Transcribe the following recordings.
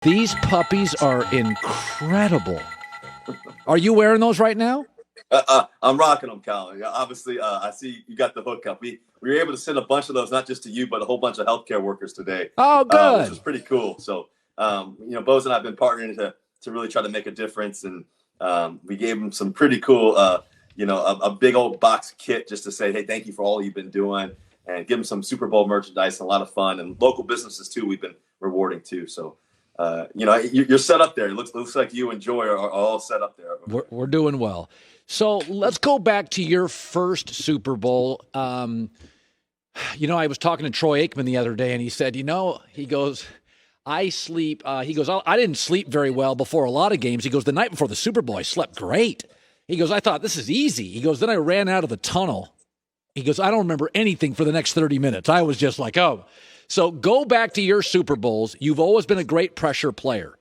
These puppies are incredible. Are you wearing those right now? I'm rocking them, Colin. Yeah, obviously, I see you got the hookup. We were able to send a bunch of those, not just to you, but a whole bunch of healthcare workers today. Oh, good. Which was pretty cool. So, Bose and I have been partnering to really try to make a difference, and we gave them some pretty cool, a big old box kit just to say, hey, thank you for all you've been doing, and give them some Super Bowl merchandise and a lot of fun, and local businesses too. We've been rewarding too. So. You're set up there. It looks like you and Joy are all set up there. We're doing well. So let's go back to your first Super Bowl. I was talking to Troy Aikman the other day, and he said, he goes, I sleep. He goes, I didn't sleep very well before a lot of games. He goes, the night before the Super Bowl, I slept great. He goes, I thought this is easy. He goes, then I ran out of the tunnel. He goes, I don't remember anything for the next 30 minutes. I was just like, oh. So go back to your Super Bowls. You've always been a great pressure player.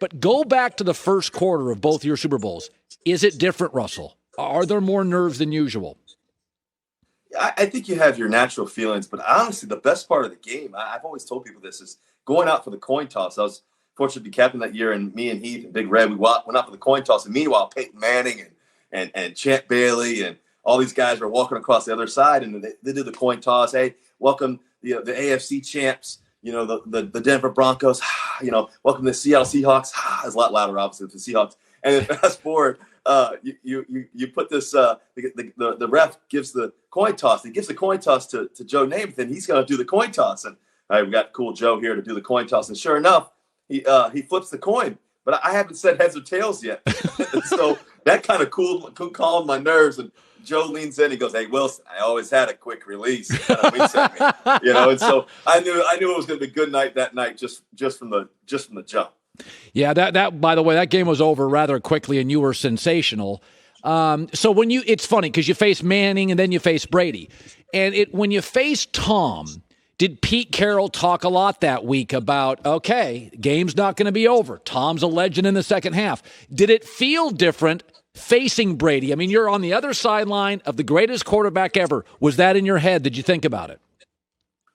But go back to the first quarter of both your Super Bowls. Is it different, Russell? Are there more nerves than usual? I think you have your natural feelings, but honestly, the best part of the game, I've always told people this, is going out for the coin toss. I was fortunate to be captain that year, and me and Heath and Big Red, we went out for the coin toss. And meanwhile, Peyton Manning and Champ Bailey and all these guys were walking across the other side, and they did the coin toss. Hey, welcome the AFC champs, the Denver Broncos, welcome to the Seattle Seahawks. It's a lot louder, obviously, with the Seahawks. And then fast forward, you put this, the ref gives the coin toss. He gives the coin toss to Joe Namath, and he's going to do the coin toss. And we've got cool Joe here to do the coin toss. And sure enough, he flips the coin. But I haven't said heads or tails yet. So that kind of calmed my nerves. And Joe leans in. He goes, "Hey, Wilson, I always had a quick release." Kind of winks at me, And so I knew it was going to be a good night that night, just from the jump. Yeah, that by the way, that game was over rather quickly, and you were sensational. So it's funny because you face Manning and then you face Brady, and when you face Tom. Did Pete Carroll talk a lot that week about, okay, game's not going to be over. Tom's a legend in the second half. Did it feel different facing Brady? I mean, you're on the other sideline of the greatest quarterback ever. Was that in your head? Did you think about it?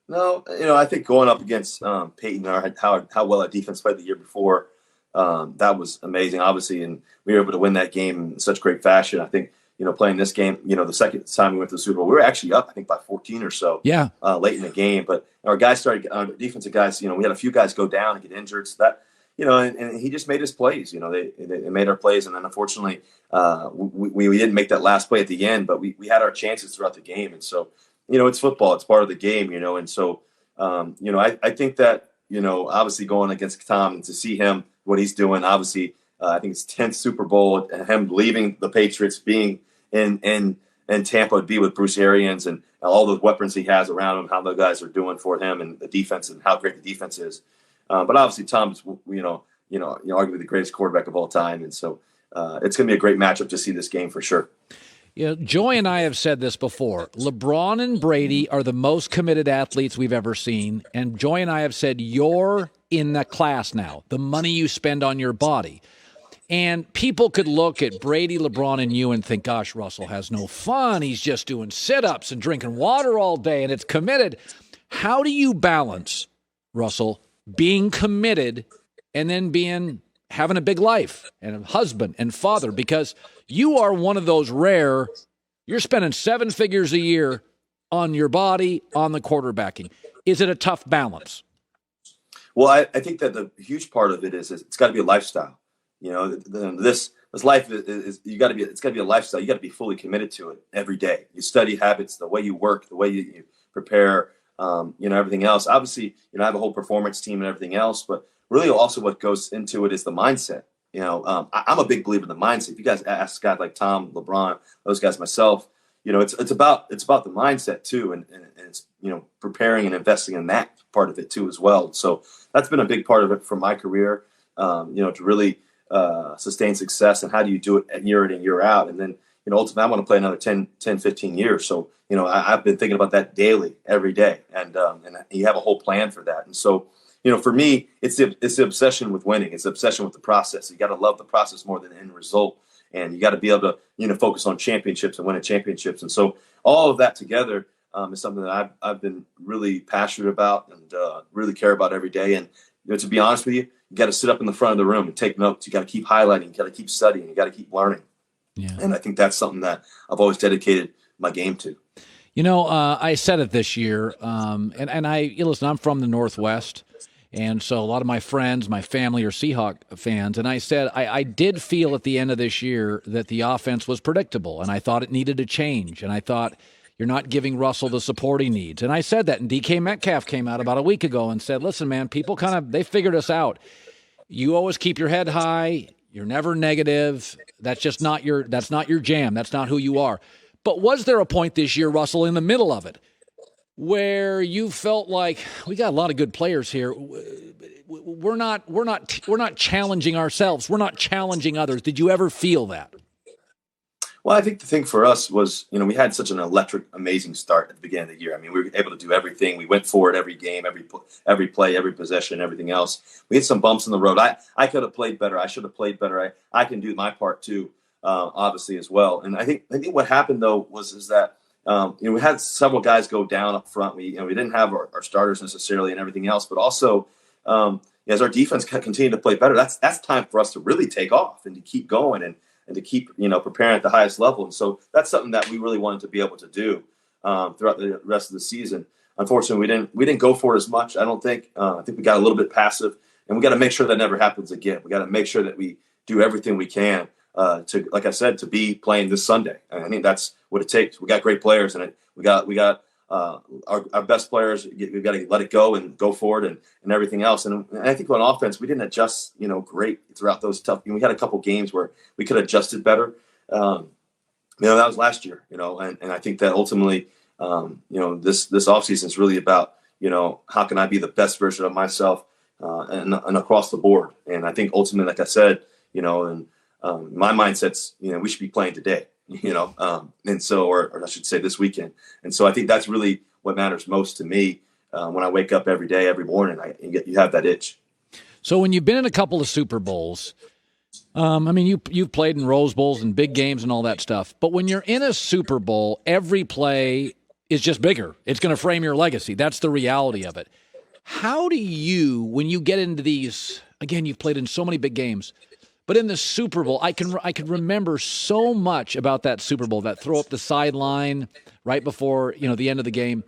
No, I think going up against Peyton, how well our defense played the year before, that was amazing, obviously, and we were able to win that game in such great fashion. I think, playing this game, the second time we went to the Super Bowl, we were actually up, I think, by 14 or so. Yeah. Late in the game, but our defensive guys, we had a few guys go down and get injured, so that, and he just made his plays. They made our plays, and then unfortunately, we didn't make that last play at the end, but we had our chances throughout the game, and so, it's football, it's part of the game, and so, I think that, obviously going against Tom and to see him, what he's doing, obviously, I think it's 10th Super Bowl, and him leaving the Patriots, being in Tampa, would be with Bruce Arians and all the weapons he has around him, how the guys are doing for him, and the defense and how great the defense is. But obviously, Tom's arguably the greatest quarterback of all time, and so it's going to be a great matchup to see this game for sure. Joy and I have said this before. LeBron and Brady are the most committed athletes we've ever seen, and Joy and I have said you're in the class now. The money you spend on your body. And people could look at Brady, LeBron, and you and think, gosh, Russell has no fun. He's just doing sit-ups and drinking water all day, and it's committed. How do you balance, Russell, being committed and then having a big life and a husband and father? Because you are one of those rare, you're spending 7 figures a year on your body, on the quarterbacking. Is it a tough balance? Well, I think that the huge part of it is it's got to be a lifestyle. This life is it's got to be a lifestyle. You got to be fully committed to it every day. You study habits, the way you work, the way you prepare, everything else. Obviously, I have a whole performance team and everything else, but really also what goes into it is the mindset. I'm a big believer in the mindset. If you guys ask guys like Tom, LeBron, those guys, myself, it's about the mindset too. And it's, preparing and investing in that part of it too, as well. So that's been a big part of it for my career, to really, sustain success, and how do you do it year in and year out? And then, ultimately I want to play another 10, 15 years. So, I've been thinking about that daily, every day. And you have a whole plan for that. And so, for me, it's the obsession with winning. It's the obsession with the process. You got to love the process more than the end result. And you got to be able to, focus on championships and winning championships. And so all of that together is something that I've been really passionate about and really care about every day. And to be honest with you, you got to sit up in the front of the room and take notes. You got to keep highlighting. You got to keep studying. You got to keep learning. Yeah. And I think that's something that I've always dedicated my game to. I said it this year, listen, I'm from the Northwest, and so a lot of my friends, my family are Seahawk fans, and I said I did feel at the end of this year that the offense was predictable, and I thought it needed to change, and I thought you're not giving Russell the support he needs. And I said that, and DK Metcalf came out about a week ago and said, listen, man, people they figured us out. You always keep your head high. You're never negative. That's not your jam. That's not who you are. But was there a point this year, Russell, in the middle of it, where you felt like we got a lot of good players here? We're not challenging ourselves. We're not challenging others. Did you ever feel that? Well, I think the thing for us was, we had such an electric, amazing start at the beginning of the year. I mean, we were able to do everything. We went for it every game, every play, every possession, everything else. We had some bumps in the road. I could have played better. I should have played better. I can do my part too, obviously as well. And I think what happened though is that we had several guys go down up front. We didn't have our starters necessarily and everything else, but also as our defense continued to play better, that's time for us to really take off and to keep going and to keep, preparing at the highest level. And so that's something that we really wanted to be able to do throughout the rest of the season. Unfortunately, we didn't go for it as much. I don't think. I think we got a little bit passive, and we got to make sure that never happens again. We got to make sure that we do everything we can to, like I said, to be playing this Sunday. And I think that's what it takes. We got great players, and we got our best players. We've got to let it go and go forward and everything else. And I think on offense, we didn't adjust, great throughout those tough. We had a couple games where we could have adjusted better. That was last year, and I think that ultimately, this offseason is really about, how can I be the best version of myself and across the board. And I think ultimately, like I said, my mindset's, we should be playing today. And so, or I should say this weekend. And so I think that's really what matters most to me when I wake up every day, every morning. You have that itch. So when you've been in a couple of Super Bowls, you've played in Rose Bowls and big games and all that stuff. But when you're in a Super Bowl, every play is just bigger. It's going to frame your legacy. That's the reality of it. How do you, when you get into these, again, you've played in so many big games, but in the Super Bowl, I can remember so much about that Super Bowl, that throw up the sideline right before, the end of the game.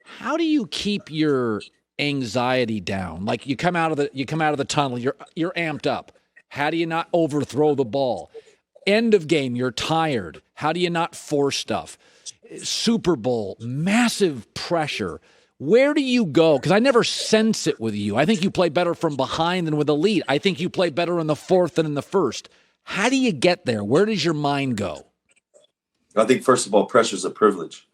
How do you keep your anxiety down? Like you come out of the tunnel, you're amped up. How do you not overthrow the ball? End of game, you're tired. How do you not force stuff? Super Bowl, massive pressure. Where do you go? Because I never sense it with you. I think you play better from behind than with the lead. I think you play better in the fourth than in the first. How do you get there? Where does your mind go? I think, first of all, pressure is a privilege,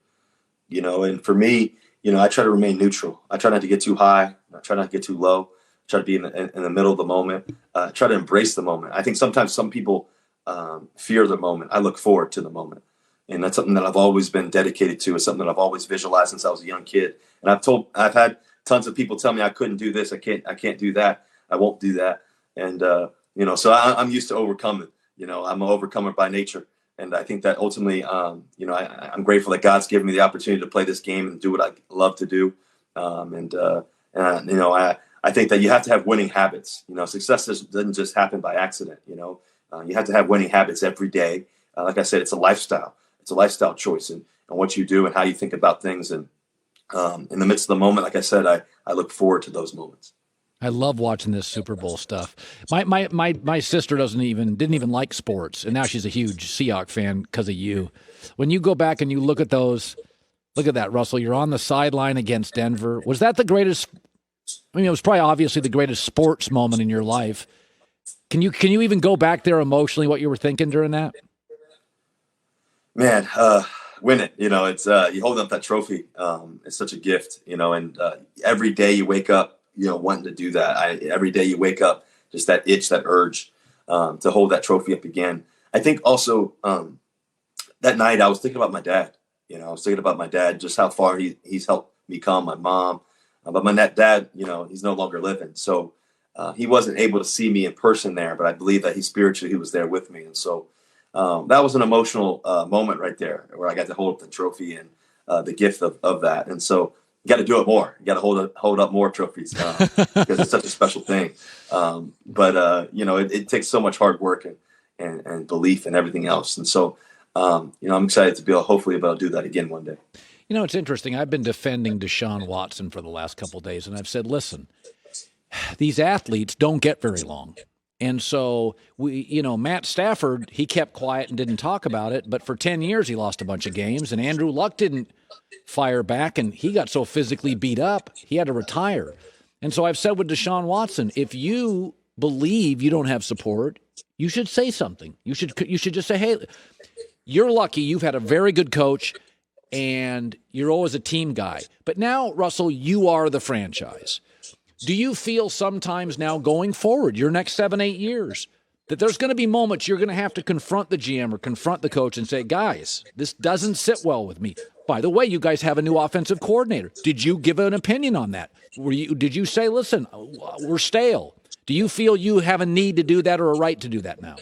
and for me, I try to remain neutral. I try not to get too high. I try not to get too low. I try to be in the middle of the moment. I try to embrace the moment. I think sometimes some people fear the moment. I look forward to the moment. And that's something that I've always been dedicated to. It's something that I've always visualized since I was a young kid. And I've had tons of people tell me I couldn't do this. I can't do that. I won't do that. And, so I'm used to overcoming, I'm an overcomer by nature. And I think that ultimately, I'm grateful that God's given me the opportunity to play this game and do what I love to do. I think that you have to have winning habits. Success doesn't just happen by accident. You have to have winning habits every day. Like I said, it's a lifestyle. It's a lifestyle choice and what you do and how you think about things. And in the midst of the moment, like I said, I look forward to those moments. I love watching this Super Bowl stuff. My sister didn't even like sports, and now she's a huge Seahawks fan because of you. When you go back and you look at those, look at that, Russell. You're on the sideline against Denver. Was that the greatest? It was probably obviously the greatest sports moment in your life. Can you even go back there emotionally? What you were thinking during that? Man, win it. It's you hold up that trophy. It's such a gift. And every day you wake up, wanting to do that. Every day you wake up, just that itch, that urge to hold that trophy up again. I think also that night I was thinking about my dad. I was thinking about my dad, just how far he's helped me come, my mom. But my dad, he's no longer living. So he wasn't able to see me in person there, but I believe that he was there with me. And so that was an emotional moment right there where I got to hold up the trophy and the gift of that. And so, got to do it more. You got to hold up more trophies because it's such a special thing. But it takes so much hard work and belief and everything else. And so, I'm excited to hopefully be able to do that again one day. It's interesting. I've been defending Deshaun Watson for the last couple of days, and I've said, listen, these athletes don't get very long. And so Matt Stafford, he kept quiet and didn't talk about it, but for 10 years he lost a bunch of games, and Andrew Luck didn't fire back, and he got so physically beat up, he had to retire. And so I've said with Deshaun Watson, if you believe you don't have support, you should say something. You should just say, hey, you're lucky you've had a very good coach, and you're always a team guy. But now, Russell, you are the franchise. Do you feel sometimes now going forward, your next 7-8 years, that there's going to be moments you're going to have to confront the GM or confront the coach and say, guys, this doesn't sit well with me. By the way, you guys have a new offensive coordinator. Did you give an opinion on that? Did you say, listen, we're stale? Do you feel you have a need to do that or a right to do that now?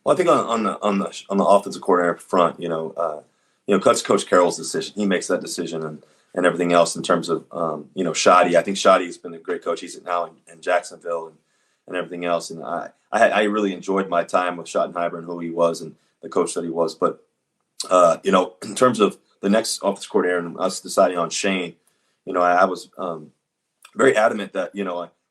Well, I think on the offensive coordinator front, Coach Carroll's decision. He makes that decision and everything else in terms of, Shadi. I think Shadi's been a great coach. He's now in Jacksonville and everything else. And I really enjoyed my time with Schottenheimer and who he was and the coach that he was. But, in terms of the next office coordinator and us deciding on Shane, I was very adamant that,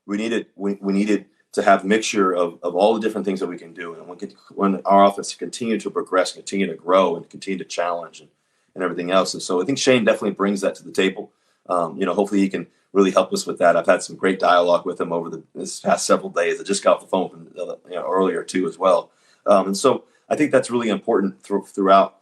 we needed to have a mixture of all the different things that we can do. And when our offense continue to progress, continue to grow and continue to challenge and everything else. And so I think Shane definitely brings that to the table. Hopefully he can really help us with that. I've had some great dialogue with him over this past several days. I just got off the phone with him earlier too as well. And so I think that's really important throughout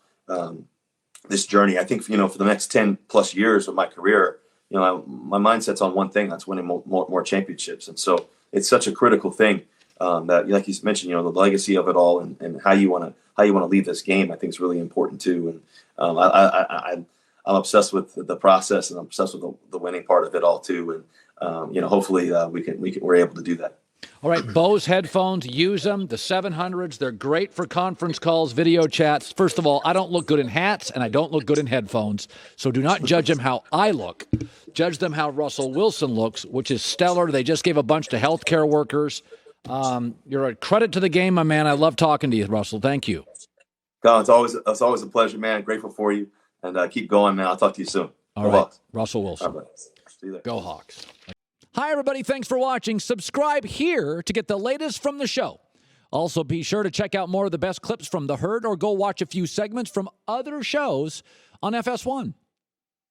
this journey. I think, for the next 10 plus years of my career, my mindset's on one thing, that's winning more championships. And so it's such a critical thing that, like you mentioned, the legacy of it all and how you want to leave this game, I think is really important too. And I'm obsessed with the process, and I'm obsessed with the winning part of it all too. And hopefully we're able to do that. All right, Bose headphones, use them. The 700s, they're great for conference calls, video chats. First of all, I don't look good in hats, and I don't look good in headphones. So do not judge them how I look. Judge them how Russell Wilson looks, which is stellar. They just gave a bunch to healthcare workers. You're a credit to the game, my man. I love talking to you, Russell. Thank you. Colin, it's always a pleasure, man. Grateful for you, and keep going, man. I'll talk to you soon. All right, Russell Wilson. All right. See you there. Go Hawks. Hi, everybody. Thanks for watching. Subscribe here to get the latest from the show. Also, be sure to check out more of the best clips from The Herd or go watch a few segments from other shows on FS1.